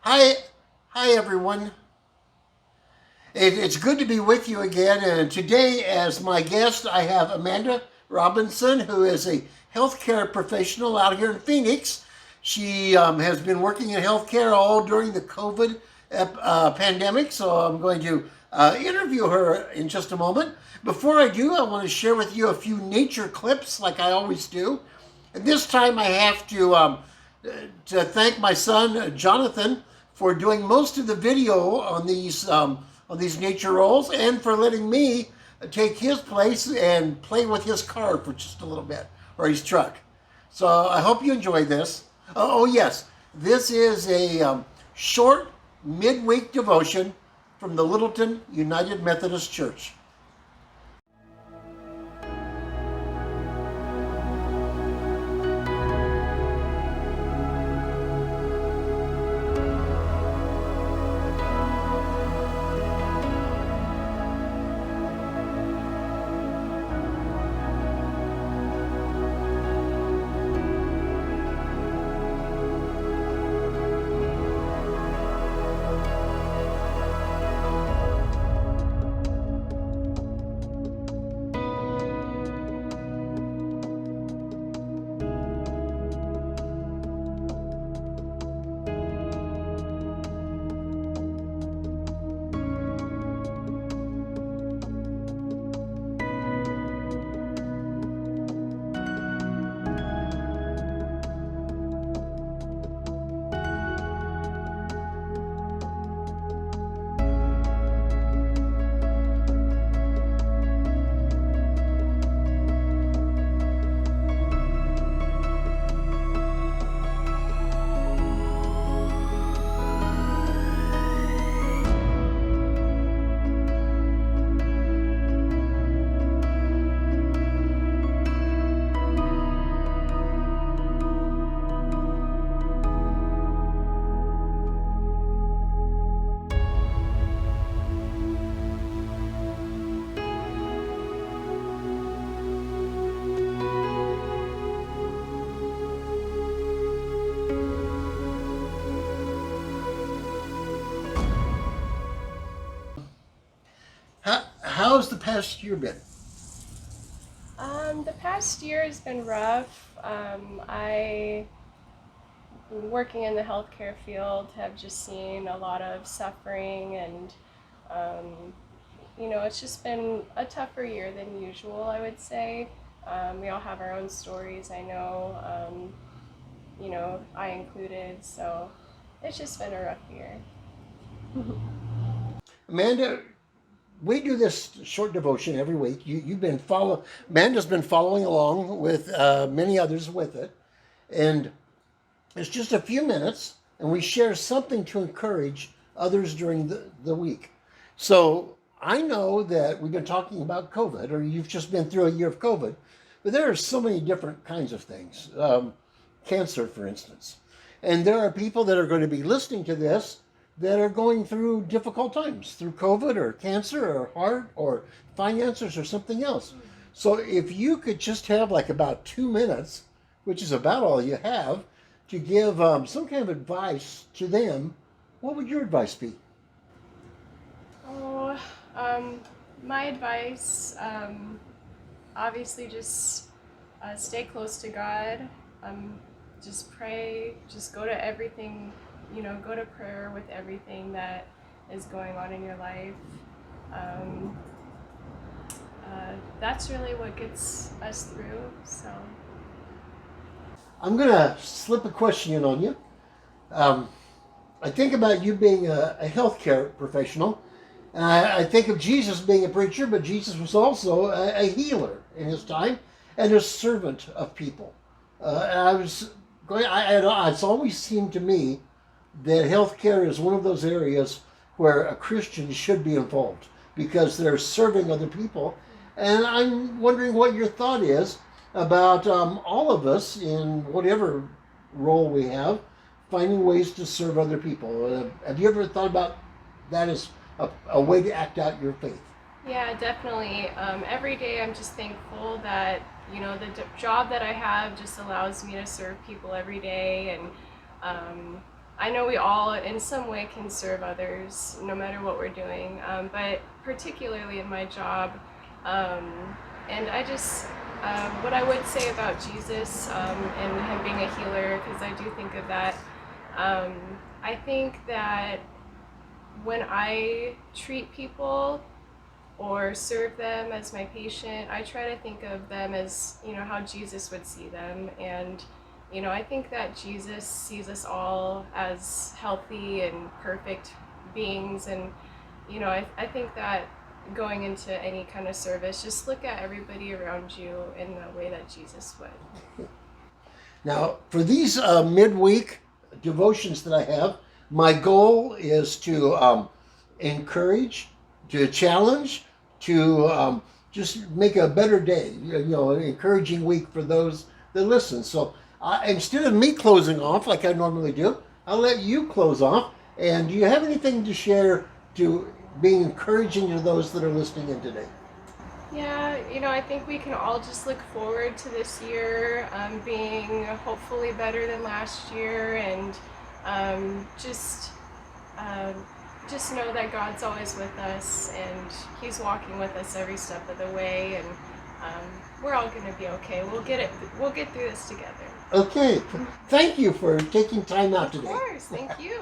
Hi, hi everyone. It's good to be with you again. And today, as my guest, I have Amanda Robinson, who is a healthcare professional out here in Phoenix. She has been working in healthcare all during the COVID pandemic, so I'm going to interview her in just a moment. Before I do, I want to share with you a few nature clips, like I always do. And this time, I have to thank my son Jonathan for doing most of the video on these nature rolls, and for letting me take his place and play with his car for just a little bit, or his truck. So I hope you enjoy this. Oh yes, this is a short midweek devotion from the Littleton United Methodist Church. How's the past year been? The past year has been rough. I, working in the healthcare field, have just seen a lot of suffering, and it's just been a tougher year than usual, I would say. We all have our own stories, I know, I included, so it's just been a rough year. Amanda, we do this short devotion every week. You've been Amanda's been following along with many others with it, and it's just a few minutes, and we share something to encourage others during the week. So I know that we've been talking about COVID, or you've just been through a year of COVID, but there are so many different kinds of things. Cancer, for instance. And there are people that are going to be listening to this that are going through difficult times, through COVID or cancer or heart or finances or something else. So if you could just have like about 2 minutes, which is about all you have, to give some kind of advice to them, what would your advice be? Oh, my advice, obviously just stay close to God. Just pray, just go to everything, go to prayer with everything that is going on in your life. Um, that's really what gets us through, so. I'm going to slip a question in on you. Um, I think about you being a healthcare professional, and I think of Jesus being a preacher, but Jesus was also a healer in his time and a servant of people. And I was going. It's always seemed to me that healthcare is one of those areas where a Christian should be involved because they're serving other people. And I'm wondering what your thought is about all of us in whatever role we have, finding ways to serve other people. Have you ever thought about that as a way to act out your faith? Yeah, definitely. Every day I'm just thankful that, job that I have just allows me to serve people every day. And I know we all in some way can serve others no matter what we're doing, but particularly in my job. And I just, what I would say about Jesus and him being a healer, because I do think of that, I think that when I treat people or serve them as my patient, I try to think of them as, how Jesus would see them. And, I think that Jesus sees us all as healthy and perfect beings. And, I think that going into any kind of service, just look at everybody around you in the way that Jesus would. Now, for these midweek devotions that I have, my goal is to encourage, to challenge, to just make a better day, an encouraging week for those that listen. So instead of me closing off like I normally do, I'll let you close off. And do you have anything to share to being encouraging to those that are listening in today? Yeah, I think we can all just look forward to this year being hopefully better than last year, and just know that God's always with us, and He's walking with us every step of the way, and we're all gonna be okay. We'll get it. We'll get through this together. Okay. Thank you for taking time out Of today. course. Thank you.